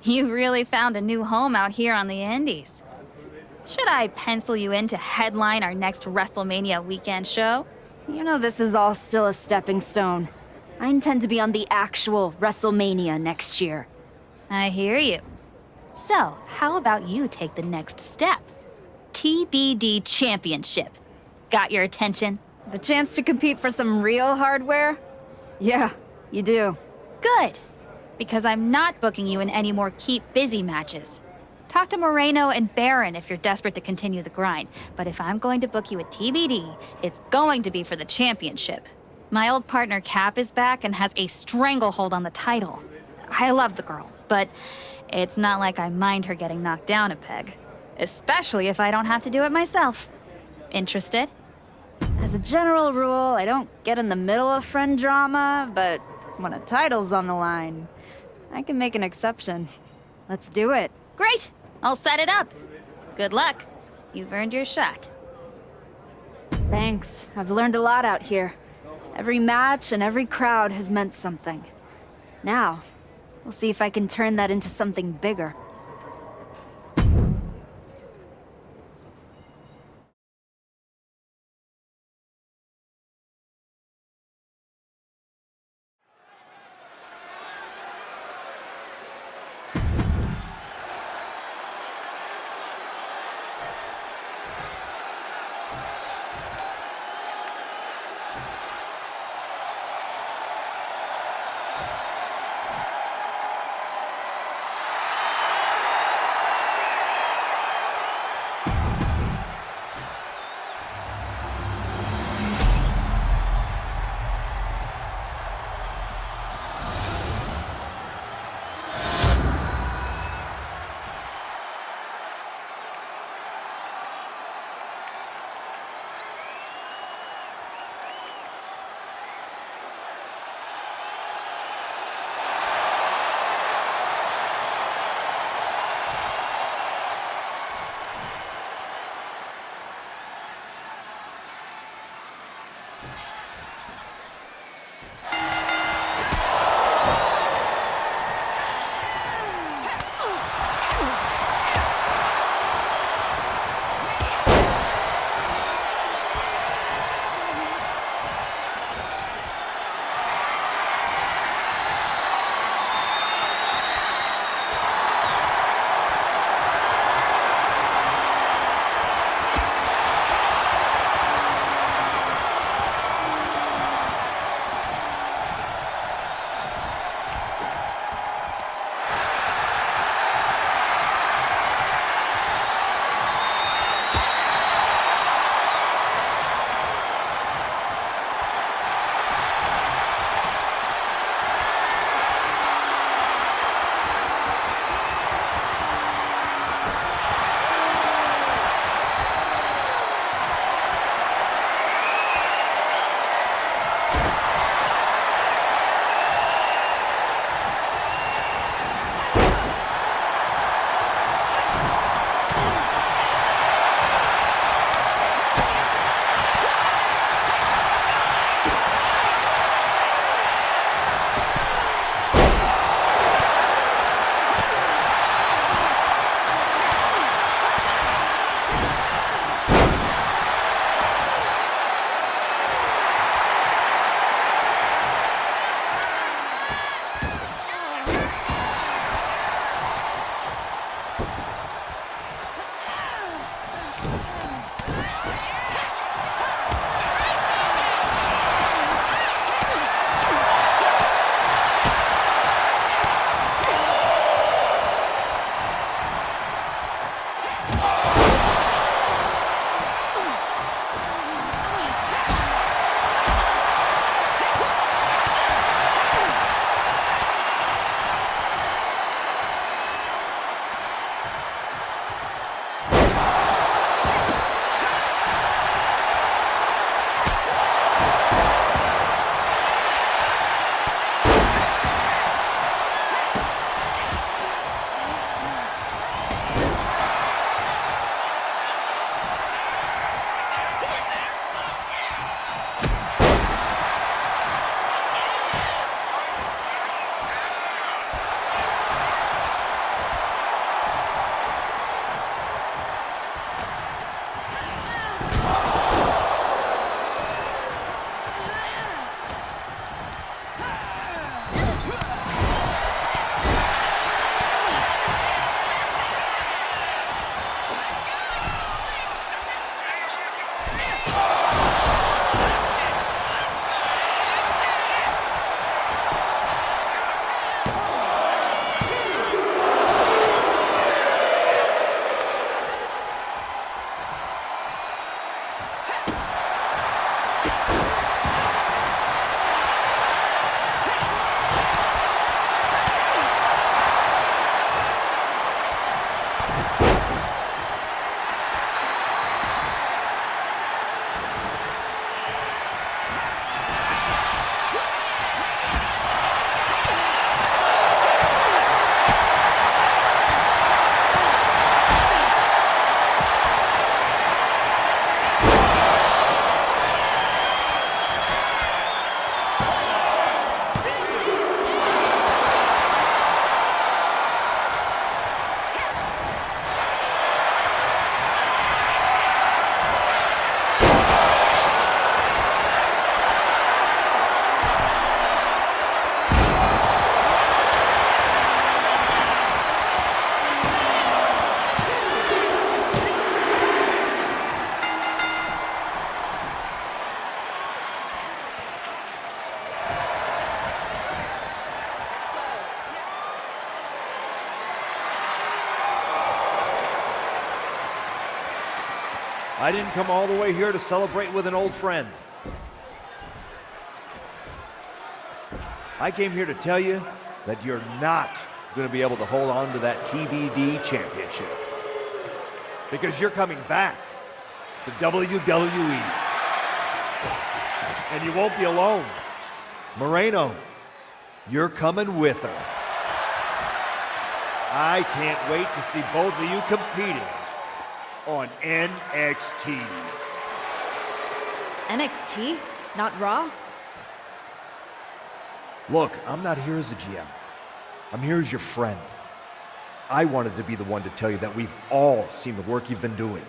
You've really found a new home out here on the Indies. Should I pencil you in to headline our next WrestleMania weekend show? You know this is all still a stepping stone. I intend to be on the actual WrestleMania next year. I hear you. So, how about you take the next step? TBD Championship. Got your attention? The chance to compete for some real hardware? Yeah, you do. Good. Because I'm not booking you in any more keep busy matches. Talk to Moreno and Baron if you're desperate to continue the grind. But if I'm going to book you at TBD, it's going to be for the championship. My old partner Cap is back and has a stranglehold on the title. I love the girl, but it's not like I mind her getting knocked down a peg. Especially if I don't have to do it myself. Interested? As a general rule, I don't get in the middle of friend drama, but when a title's on the line, I can make an exception. Let's do it. Great! I'll set it up. Good luck. You've earned your shot. Thanks. I've learned a lot out here. Every match and every crowd has meant something. Now, we'll see if I can turn that into something bigger. I didn't come all the way here to celebrate with an old friend. I came here to tell you that you're not going to be able to hold on to that TBD championship. Because you're coming back to WWE. And you won't be alone. Moreno, you're coming with her. I can't wait to see both of you competing on NXT. NXT? Not Raw? Look, I'm not here as a GM. I'm here as your friend. I wanted to be the one to tell you that we've all seen the work you've been doing.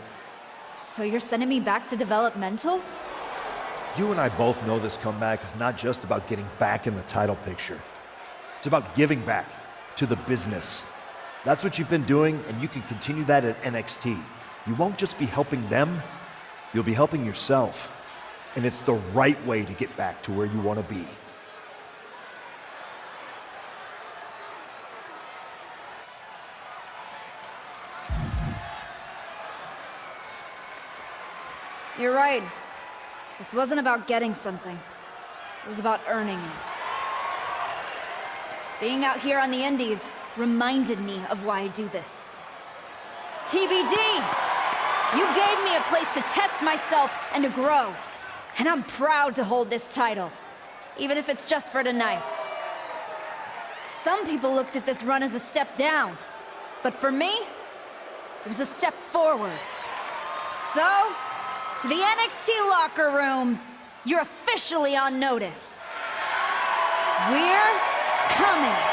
So you're sending me back to developmental? You and I both know this comeback is not just about getting back in the title picture. It's about giving back to the business. That's what you've been doing, and you can continue that at NXT. You won't just be helping them, you'll be helping yourself. And it's the right way to get back to where you want to be. You're right. This wasn't about getting something. It was about earning it. Being out here on the Indies reminded me of why I do this. TBD! You gave me a place to test myself and to grow. And I'm proud to hold this title, even if it's just for tonight. Some people looked at this run as a step down, but for me, it was a step forward. So, to the NXT locker room, you're officially on notice. We're coming.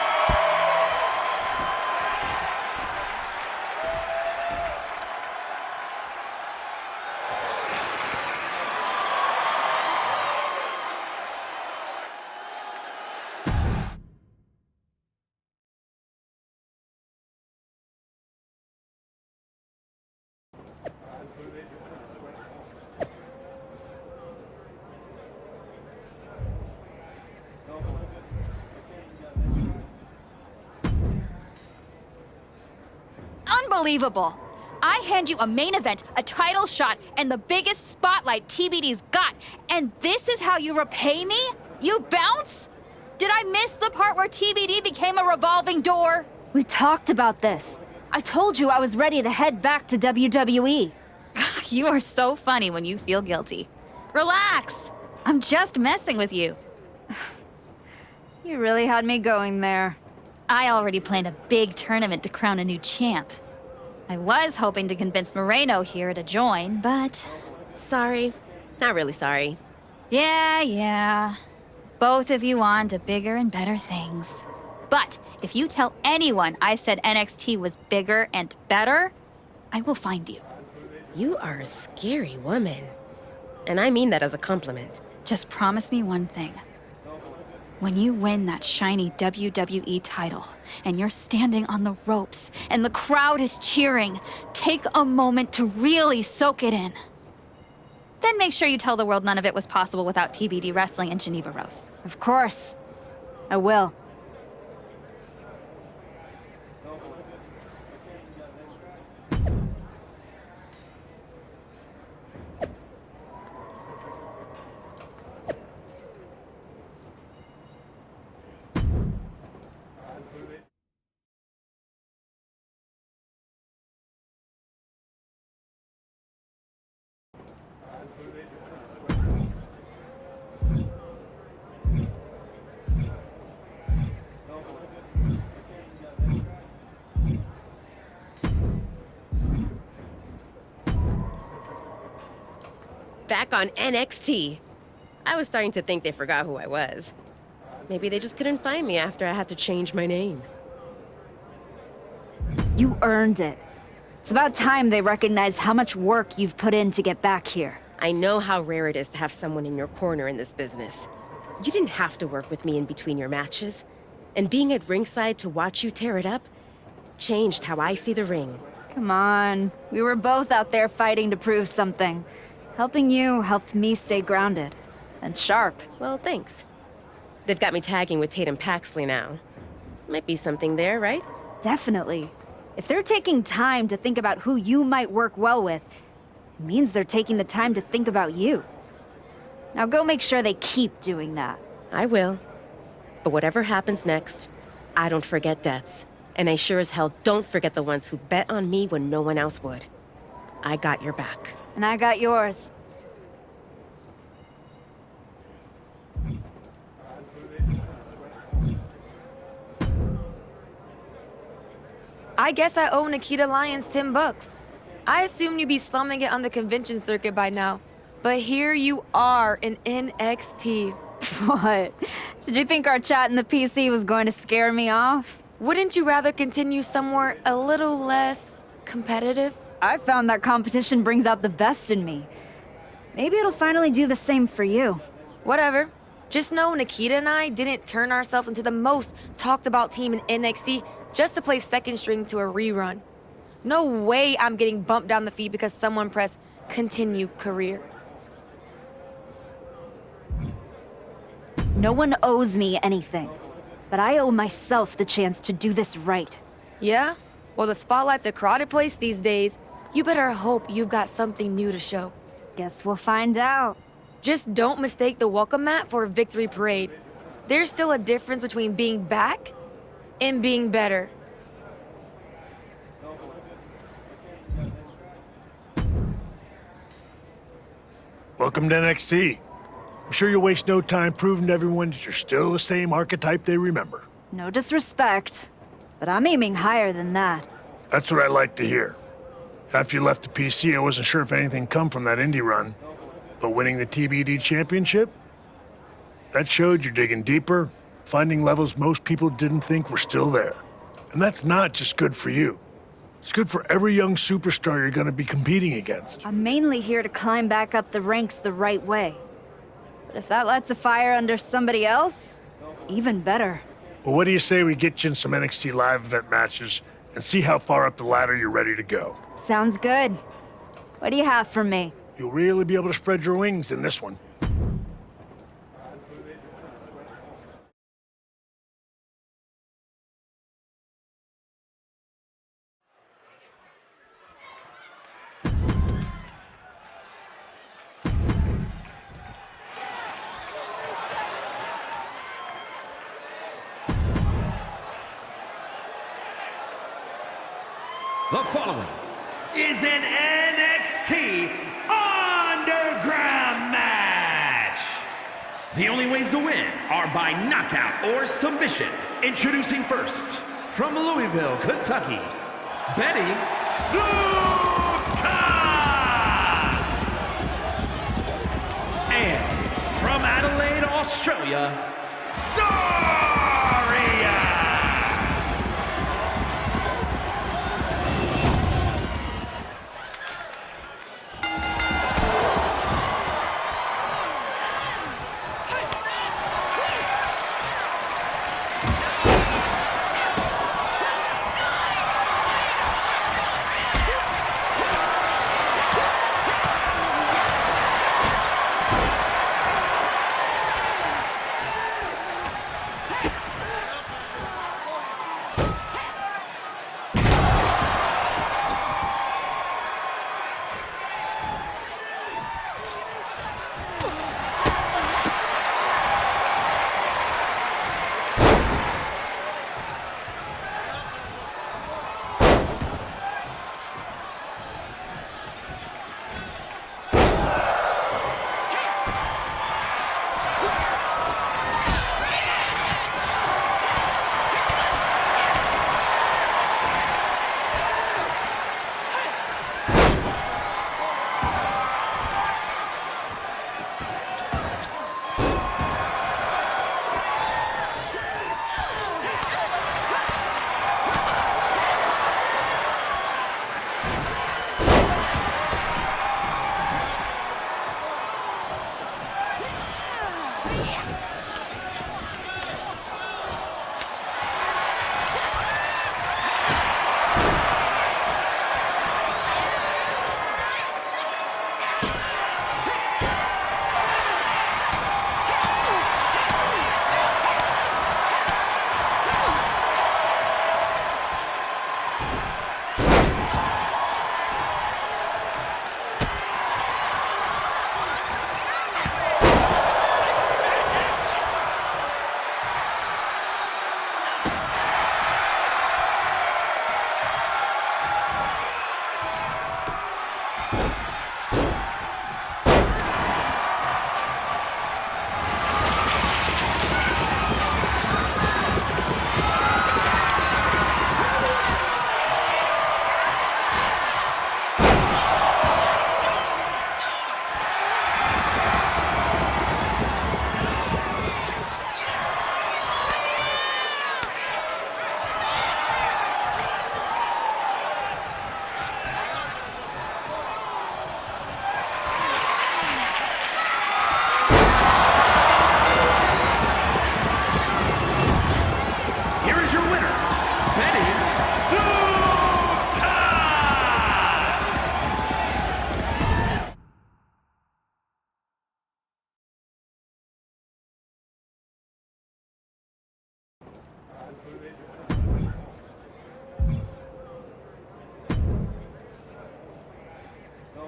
Unbelievable! I hand you a main event, a title shot, and the biggest spotlight TBD's got, and this is how you repay me? You bounce? Did I miss the part where TBD became a revolving door? We talked about this. I told you I was ready to head back to WWE. You are so funny when you feel guilty. Relax! I'm just messing with you. You really had me going there. I already planned a big tournament to crown a new champ. I was hoping to convince Moreno here to join, but... Sorry. Not really sorry. Yeah. Both of you on to bigger and better things. But if you tell anyone I said NXT was bigger and better, I will find you. You are a scary woman. And I mean that as a compliment. Just promise me one thing. When you win that shiny WWE title, and you're standing on the ropes, and the crowd is cheering, take a moment to really soak it in. Then make sure you tell the world none of it was possible without TBD wrestling in Geneva Rose. Of course. I will. Back on NXT. I was starting to think they forgot who I was. Maybe they just couldn't find me after I had to change my name. You earned it. It's about time they recognized how much work you've put in to get back here. I know how rare it is to have someone in your corner in this business. You didn't have to work with me in between your matches. And being at ringside to watch you tear it up changed how I see the ring. Come on. We were both out there fighting to prove something. Helping you helped me stay grounded. And sharp. Well, thanks. They've got me tagging with Tatum Paxley now. Might be something there, right? Definitely. If they're taking time to think about who you might work well with, It means they're taking the time to think about you. Now go make sure they keep doing that. I will. But whatever happens next, I don't forget debts. And I sure as hell don't forget the ones who bet on me when no one else would. I got your back. And I got yours. I guess I owe Nikita Lyons $10. I assumed you'd be slumming it on the convention circuit by now. But here you are in NXT. What? Did you think our chat in the PC was going to scare me off? Wouldn't you rather continue somewhere a little less competitive? I found that competition brings out the best in me. Maybe it'll finally do the same for you. Whatever. Just know Nikita and I didn't turn ourselves into the most talked about team in NXT just to play second string to a rerun. No way I'm getting bumped down the feed because someone pressed continue career. No one owes me anything, but I owe myself the chance to do this right. Yeah? Well, the spotlight's a crowded place these days. You better hope you've got something new to show. Guess we'll find out. Just don't mistake the welcome mat for a victory parade. There's still a difference between being back and being better. Welcome to NXT. I'm sure you'll waste no time proving to everyone that you're still the same archetype they remember. No disrespect, but I'm aiming higher than that. That's what I like to hear. After you left the PC, I wasn't sure if anything come from that indie run. But winning the TBD championship? That showed you're digging deeper, finding levels most people didn't think were still there. And that's not just good for you. It's good for every young superstar you're gonna be competing against. I'm mainly here to climb back up the ranks the right way. But if that lights a fire under somebody else, even better. Well, what do you say we get you in some NXT live event matches and see how far up the ladder you're ready to go? Sounds good. What do you have for me? You'll really be able to spread your wings in this one. The following is an NXT Underground match. The only ways to win are by knockout or submission. Introducing first, from Louisville, Kentucky, Betty Snuka. And from Adelaide, Australia, Zaria.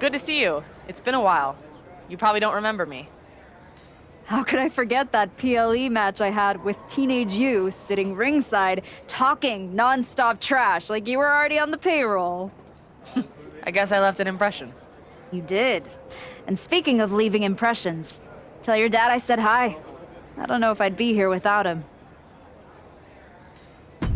Good to see you. It's been a while. You probably don't remember me. How could I forget that PLE match I had with teenage you sitting ringside, talking non-stop trash like you were already on the payroll? I guess I left an impression. You did. And speaking of leaving impressions, tell your dad I said hi. I don't know if I'd be here without him.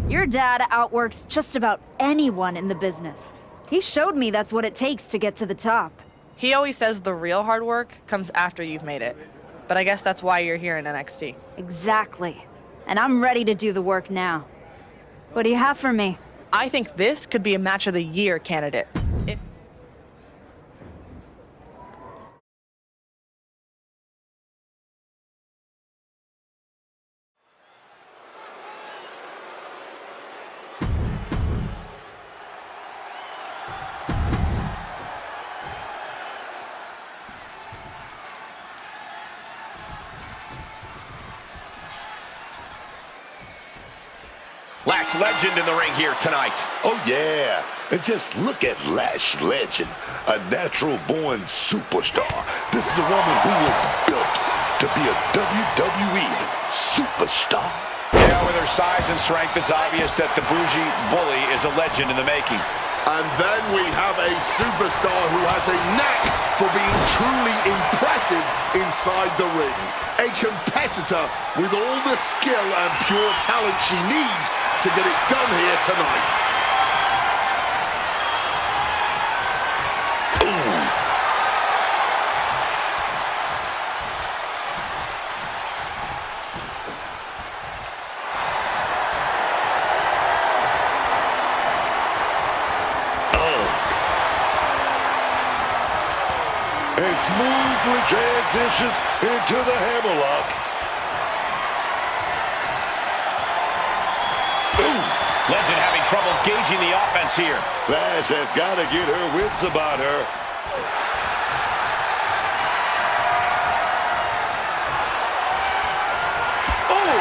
Your dad outworks just about anyone in the business. He showed me that's what it takes to get to the top. He always says the real hard work comes after you've made it. But I guess that's why you're here in NXT. Exactly. And I'm ready to do the work now. What do you have for me? I think this could be a match of the year candidate. If Lash Legend in the ring here tonight. Oh, yeah. And just look at Lash Legend, a natural-born superstar. This is a woman who was built to be a WWE superstar. Yeah, with her size and strength, it's obvious that the bougie bully is a legend in the making. And then we have a superstar who has a knack for being truly impressive inside the ring. A competitor with all the skill and pure talent she needs to get it done here tonight. And smoothly transitions into the hammerlock. Legend having trouble gauging the offense here. Lash has got to get her wits about her. Oh!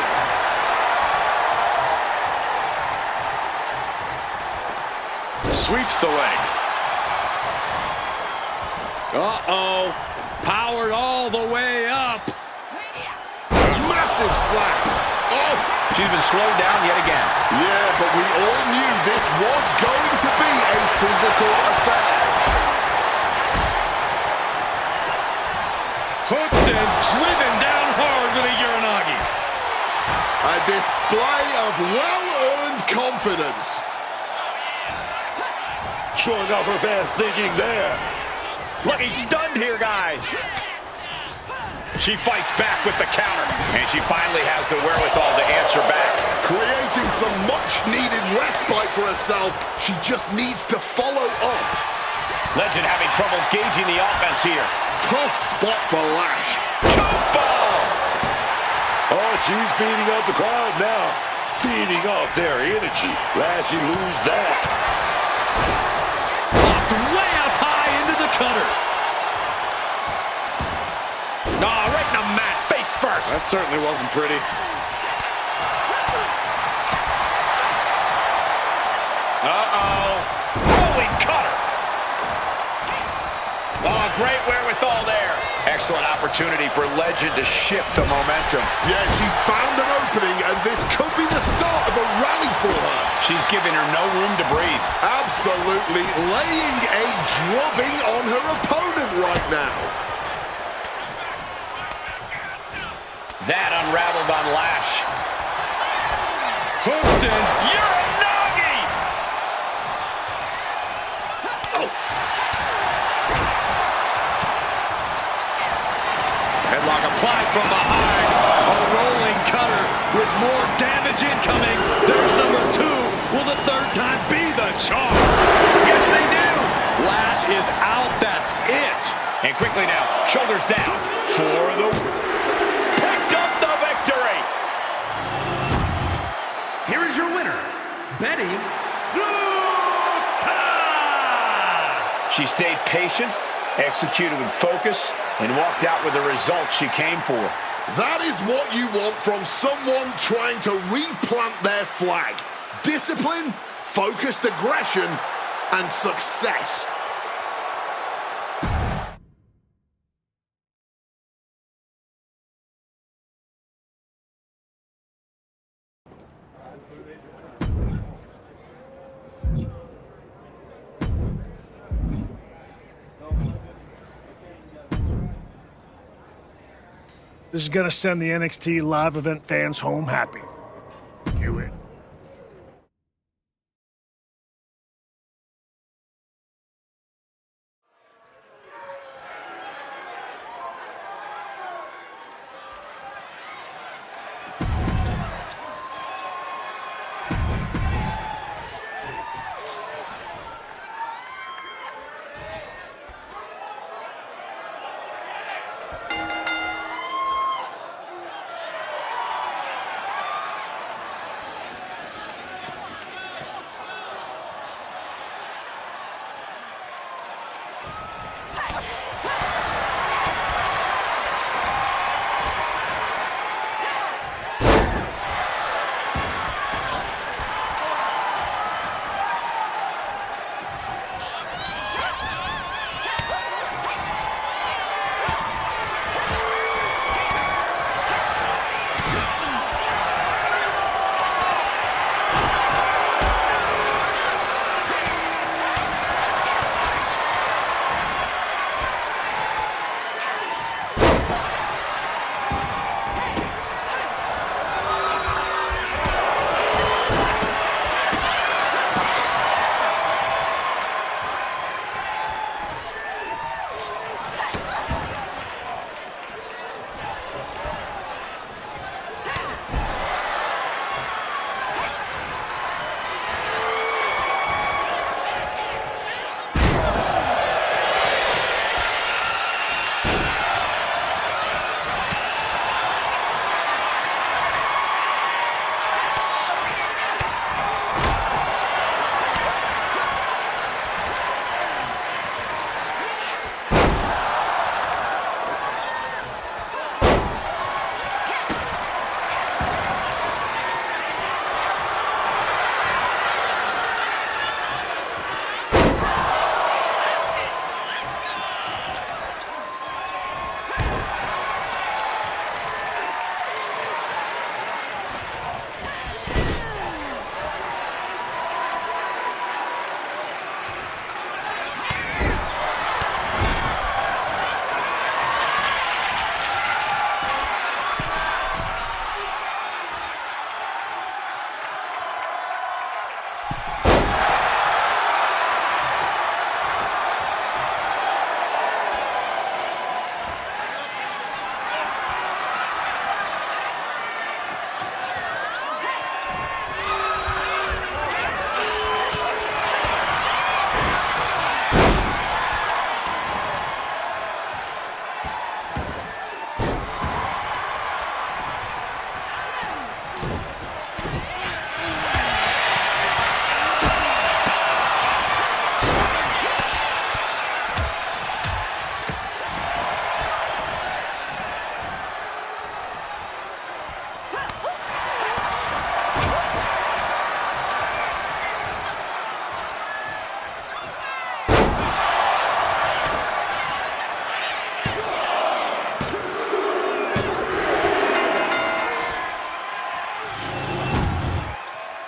Sweeps the leg. Uh-oh. Powered all the way up. Massive slap. Oh! She's been slowed down yet again. Yeah, but we all knew this was going to be a physical affair. Hooked and driven down hard with a Uranagi. A display of well-earned confidence. Showing off her fast thinking there. Looking stunned here, guys. She fights back with the counter, and she finally has the wherewithal to answer back. Creating some much-needed respite for herself. She just needs to follow up. Legend having trouble gauging the offense here. Tough spot for Lash. Choke bomb! Oh, she's feeding off the crowd now. Feeding off their energy. Lashy lose that. Popped way up high into the cutter. Nah, right in the mat, face first. That certainly wasn't pretty. Uh-oh. Rolling cutter. Oh, great wherewithal there. Excellent opportunity for Legend to shift the momentum. Yeah, she found an opening, and this could be the start of a rally for her. She's giving her no room to breathe. Absolutely laying a drubbing on her opponent right now. That unraveled on Lash. Hooked and Uranagi! Oh. headlock applied from behind. A rolling cutter with more damage incoming. There's number 2. Will the third time be the charm? Yes, they do. Lash is out. That's it. And quickly now, shoulders down for the... Picked up the victory! Here is your winner, Betty She stayed patient, executed with focus, and walked out with the result she came for. That is what you want from someone trying to replant their flag. Discipline, focused aggression, and success. This is gonna send the NXT live event fans home happy. You win.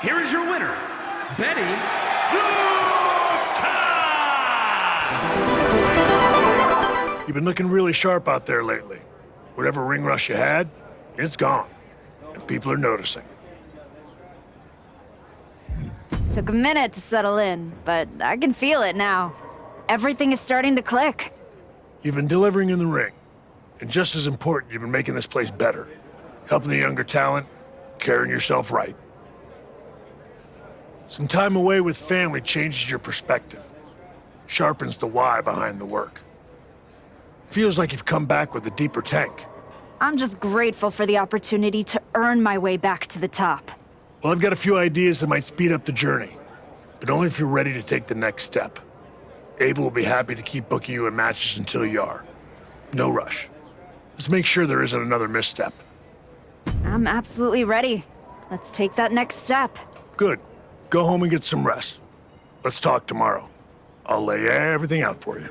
Here is your winner, Betty You've been looking really sharp out there lately. Whatever ring rush you had, it's gone. And people are noticing. Took a minute to settle in, but I can feel it now. Everything is starting to click. You've been delivering in the ring. And just as important, you've been making this place better. Helping the younger talent, carrying yourself right. Some time away with family changes your perspective. Sharpens the why behind the work. Feels like you've come back with a deeper tank. I'm just grateful for the opportunity to earn my way back to the top. Well, I've got a few ideas that might speed up the journey, but only if you're ready to take the next step. Ava will be happy to keep booking you in matches until you are. No rush. Let's make sure there isn't another misstep. I'm absolutely ready. Let's take that next step. Good. Go home and get some rest. Let's talk tomorrow. I'll lay everything out for you.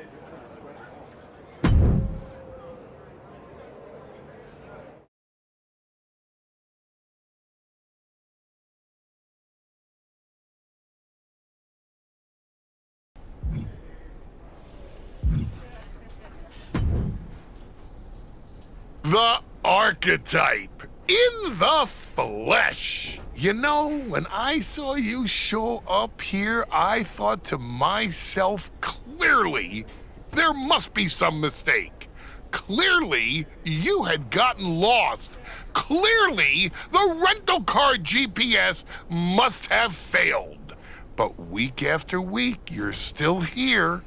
The archetype in the flesh. You know, when I saw you show up here, I thought to myself, clearly, there must be some mistake. Clearly, you had gotten lost. Clearly, the rental car GPS must have failed. But week after week, you're still here.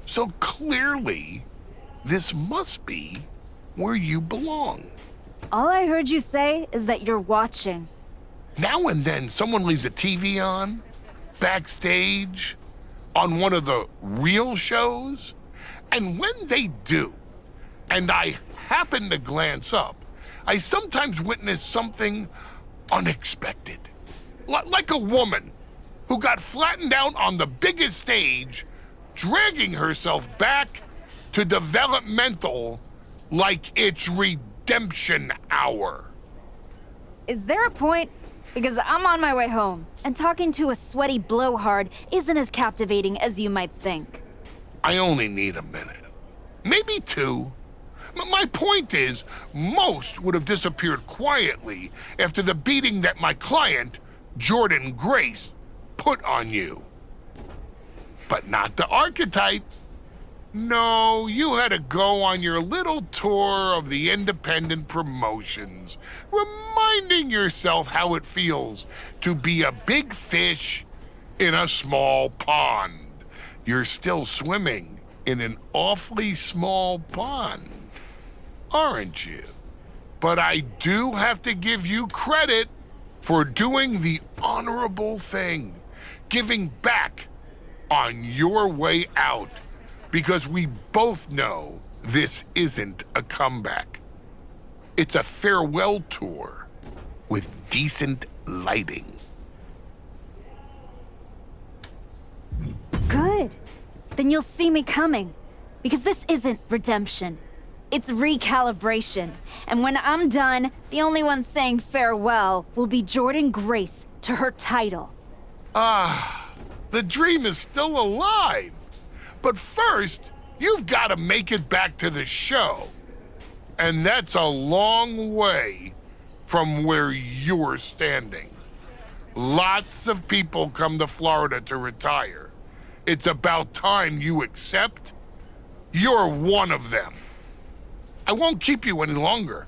So clearly, this must be where you belong. All I heard you say is that you're watching. Now and then, someone leaves a TV on, backstage, on one of the real shows. And when they do, and I happen to glance up, I sometimes witness something unexpected. Like a woman who got flattened out on the biggest stage, dragging herself back to developmental like it's redemption hour. Is there a point? Because I'm on my way home, and talking to a sweaty blowhard isn't as captivating as you might think. I only need a minute. Maybe two. My point is, most would have disappeared quietly after the beating that my client, Jordan Grace, put on you. But not the archetype. No, you had to go on your little tour of the independent promotions, reminding yourself how it feels to be a big fish in a small pond. You're still swimming in an awfully small pond, aren't you? But I do have to give you credit for doing the honorable thing, giving back on your way out. Because we both know this isn't a comeback. It's a farewell tour with decent lighting. Good. Then you'll see me coming. Because this isn't redemption. It's recalibration. And when I'm done, the only one saying farewell will be Jordan Grace to her title. The dream is still alive. But first, you've got to make it back to the show. And that's a long way from where you're standing. Lots of people come to Florida to retire. It's about time you accept you're one of them. I won't keep you any longer.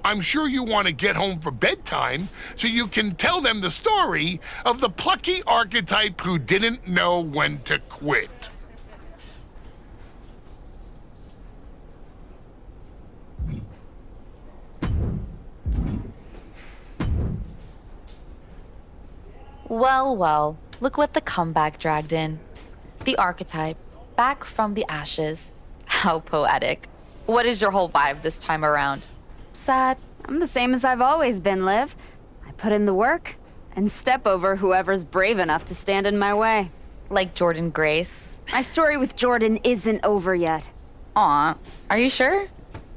I'm sure you want to get home for bedtime so you can tell them the story of the plucky archetype who didn't know when to quit. Well, well, look what the comeback dragged in. The archetype, back from the ashes. How poetic. What is your whole vibe this time around? Sad? I'm the same as I've always been, Liv. I put in the work and step over whoever's brave enough to stand in my way. Like Jordan Grace? My story with Jordan isn't over yet. Aw, are you sure?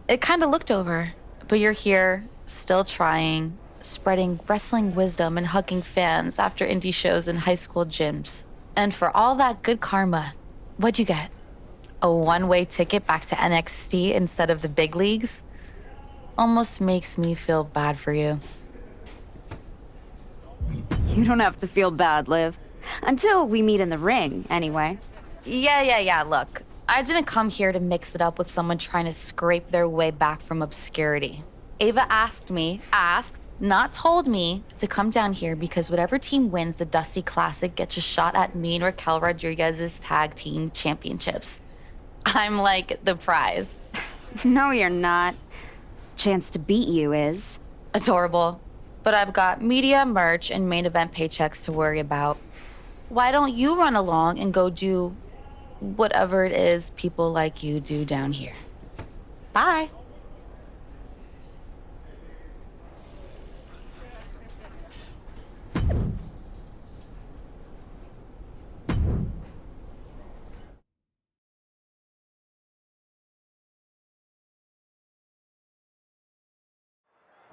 It kinda looked over. But you're here, still trying, spreading wrestling wisdom and hugging fans after indie shows in high school gyms. And for all that good karma, what'd you get? A one-way ticket back to NXT instead of the big leagues? Almost makes me feel bad for you. You don't have to feel bad, Liv. Until we meet in the ring, anyway. Yeah, look. I didn't come here to mix it up with someone trying to scrape their way back from obscurity. Ava asked, not told me, to come down here because whatever team wins the Dusty Classic gets a shot at me and Raquel Rodriguez's tag team championships. I'm like the prize. No, you're not. Chance to beat you is. Adorable. But I've got media, merch, and main event paychecks to worry about. Why don't you run along and go do whatever it is people like you do down here? Bye.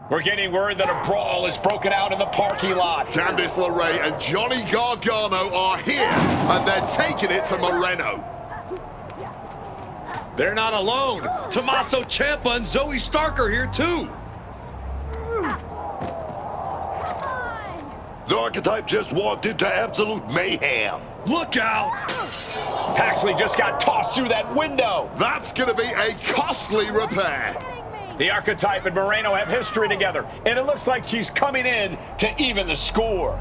We're getting word that a brawl is broken out in the parking lot. Candice LeRae and Johnny Gargano are here, and they're taking it to Moreno. They're not alone. Tommaso Ciampa and Zoe Stark are here too. The Archetype just walked into absolute mayhem. Look out! Paxley just got tossed through that window. That's going to be a costly repair. The Archetype and Moreno have history together, and it looks like she's coming in to even the score.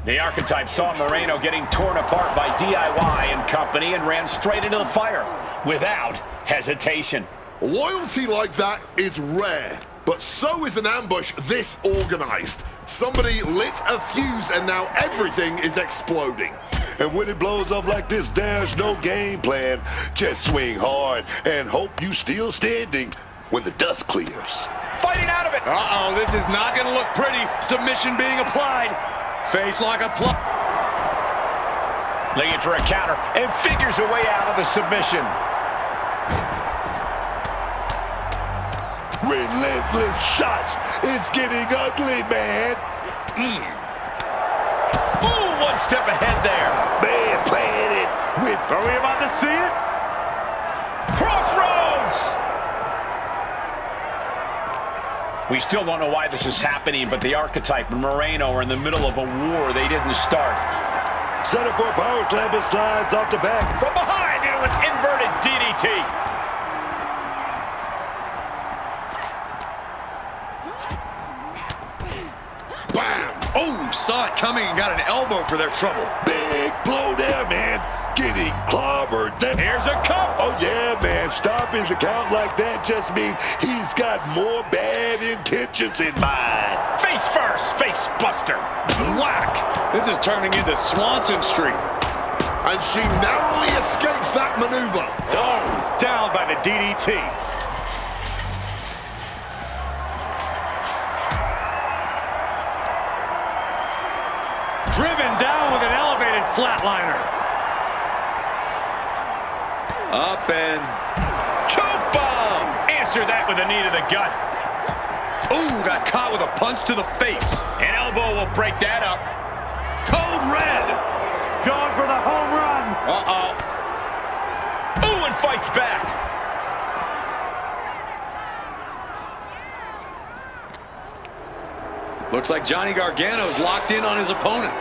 The Archetype saw Moreno getting torn apart by DIY and company and ran straight into the fire without hesitation. Loyalty like that is rare, but so is an ambush this organized. Somebody lit a fuse and now everything is exploding. And when it blows up like this, there's no game plan. Just swing hard and hope you still standing when the dust clears. Fighting out of it. Uh-oh, this is not going to look pretty. Submission being applied. Face lock applied. Looking for a counter and figures a way out of the submission. Relentless shots. It's getting ugly, man. Ooh, one step ahead there. Man playing it with... Are we about to see it? Crossroads! We still don't know why this is happening, but the Archetype and Moreno are in the middle of a war they didn't start. Set up for a power slam and slides off the back. From behind into an inverted DDT. Bam! Oh, saw it coming and got an elbow for their trouble. Big blow there, man. Getting clobbered. Here's a count. Oh, yeah, man. Stopping the count like that just means he's got more bad intentions in mind. Face first, face buster. Whack! This is turning into Swanson Street. And she narrowly escapes that maneuver. Oh, down by the DDT. Driven down with an elevated flatliner. Up and Choke bomb. Answer that with a knee to the gut. ooh, got caught with a punch to the face. An elbow will break that up. Code red. Going for the home run. Uh-oh. Ooh, and fights back. Looks like Johnny Gargano's locked in on his opponent.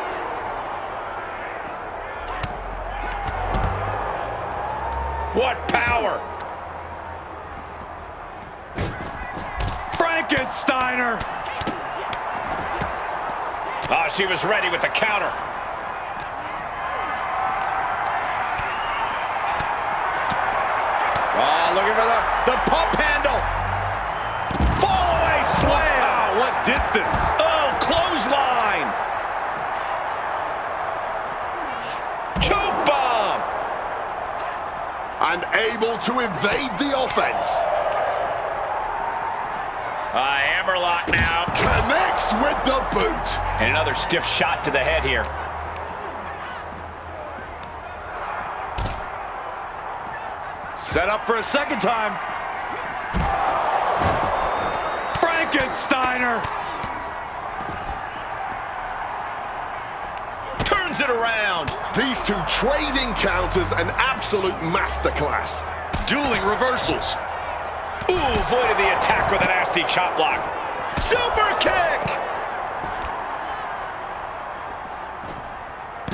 What power! Frankensteiner! Oh, she was ready with the counter. Oh, looking for the pump handle. Fall away slam. Wow, what distance! Oh, clothesline. Choke bomb. And able to evade the offense. Hammerlock now. Connects with the boot. And another stiff shot to the head here. Set up for a second time. Frankensteiner! Turns it around. These two trading counters an absolute masterclass. Dueling reversals. Ooh, avoided the attack with a nasty chop block. Super kick!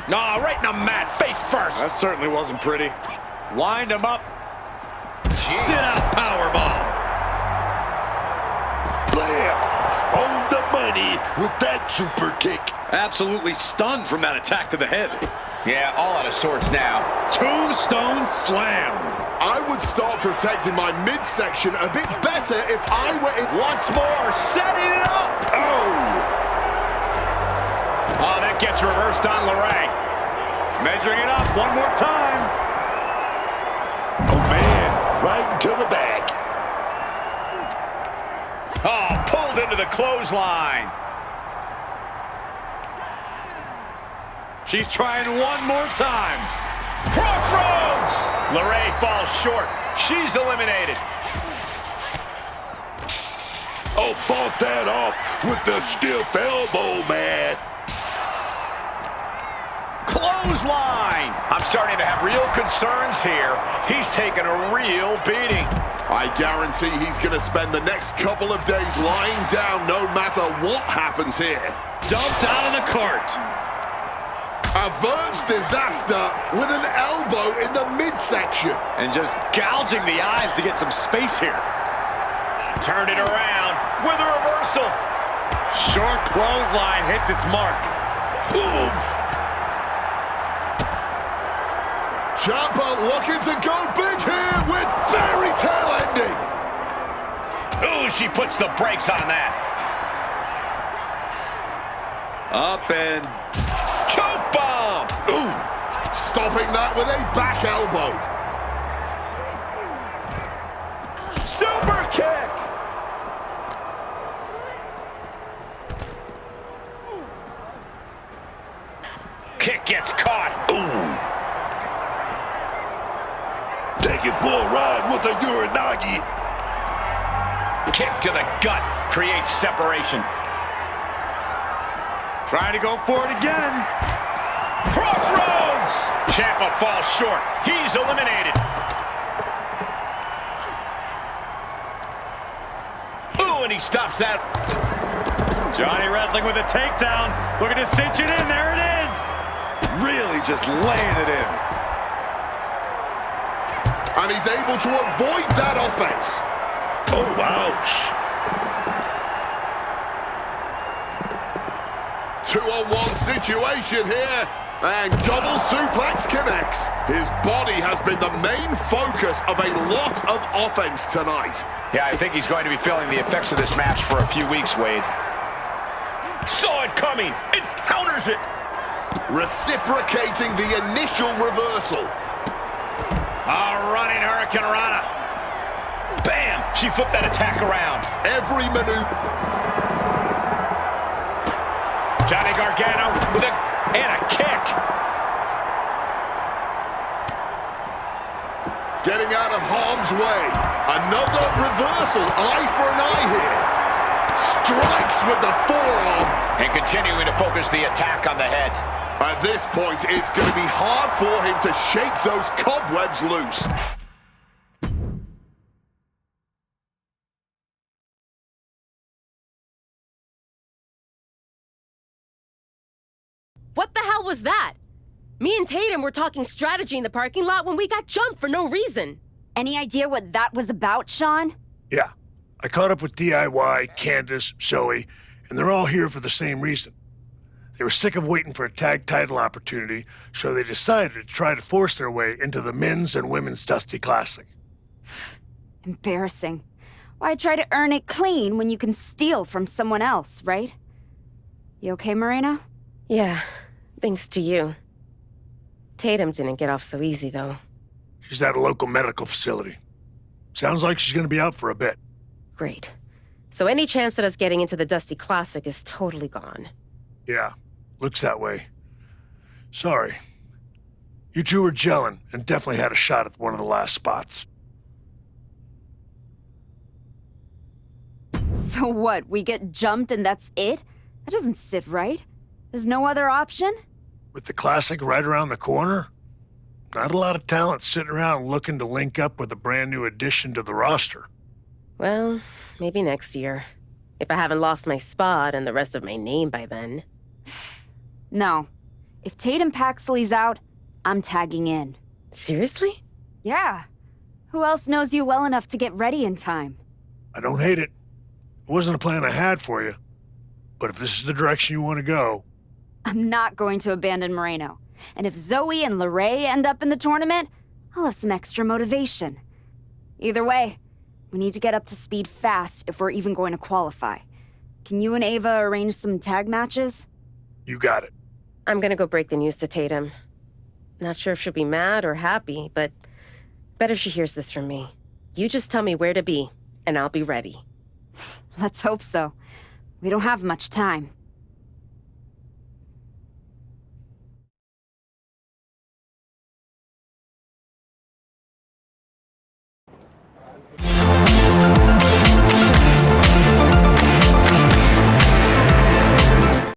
Nah, right in the mat, face first. That certainly wasn't pretty. Wind him up. Sit out powerbomb. Blam! On the money with that super kick. Absolutely stunned from that attack to the head. Yeah, all out of sorts now. Tombstone slam. I would start protecting my midsection a bit better if I were in. Once more, setting it up. Oh, that gets reversed on LeRae. Measuring it up one more time. Oh, man. Right into the back. Oh, pulled into the clothesline. She's trying one more time. Crossroads! LeRae falls short. She's eliminated. Oh, fought that off with the stiff elbow, man. Close clothesline. I'm starting to have real concerns here. He's taken a real beating. I guarantee he's going to spend the next couple of days lying down no matter what happens here. Dumped out of the cart. Averts disaster with an elbow in the midsection. And just gouging the eyes to get some space here. Turned it around with a reversal. Short clothesline hits its mark. Boom. Ciampa looking to go big here with fairy tale ending. Ooh, she puts the brakes on that. Up and Choke bomb. Ooh, stopping that with a back elbow. Super kick. Kick gets caught. Ooh. Take it for a ride with a Uranagi. Kick to the gut creates separation. trying to go for it again. Crossroads! Ciampa falls short. He's eliminated. Ooh, and he stops that. Johnny wrestling with a takedown. Looking to cinch it in. There it is. Really just laying it in. And he's able to avoid that offense. Oh, ouch. 2-on-1 situation here. And double suplex connects. His body has been the main focus of a lot of offense tonight. Yeah, I think he's going to be feeling the effects of this match for a few weeks, Wade. Saw it coming and counters it. Reciprocating the initial reversal. A running Hurricane Rana. Bam! She flipped that attack around. Every maneuver. Johnny Gargano with a kick. Getting out of harm's way. Another reversal. Eye for an eye here. Strikes with the forearm. And continuing to focus the attack on the head. At this point, it's going to be hard for him to shake those cobwebs loose. What the hell was that? Me and Tatum were talking strategy in the parking lot when we got jumped for no reason. Any idea what that was about, Sean? Yeah. I caught up with DIY, Candace, Zoe, and they're all here for the same reason. They were sick of waiting for a tag title opportunity, so they decided to try to force their way into the men's and women's Dusty Classic. Embarrassing. Why try to earn it clean when you can steal from someone else, right? You okay, Moreno? Yeah, thanks to you. Tatum didn't get off so easy, though. She's at a local medical facility. Sounds like she's going to be out for a bit. Great. So any chance that us getting into the Dusty Classic is totally gone. Yeah, looks that way. Sorry. You two were gelling and definitely had a shot at one of the last spots. So what, we get jumped and that's it? That doesn't sit right. There's no other option? With the Classic right around the corner, not a lot of talent sitting around looking to link up with a brand new addition to the roster. Well, maybe next year. If I haven't lost my spot and the rest of my name by then. No. If Tatum Paxley's out, I'm tagging in. Seriously? Yeah. Who else knows you well enough to get ready in time? I don't hate it. It wasn't a plan I had for you. But if this is the direction you want to go... I'm not going to abandon Moreno. And if Zoe and Lorray end up in the tournament, I'll have some extra motivation. Either way, we need to get up to speed fast if we're even going to qualify. Can you and Ava arrange some tag matches? You got it. I'm gonna go break the news to Tatum. Not sure if she'll be mad or happy, but better she hears this from me. You just tell me where to be, and I'll be ready. Let's hope so. We don't have much time.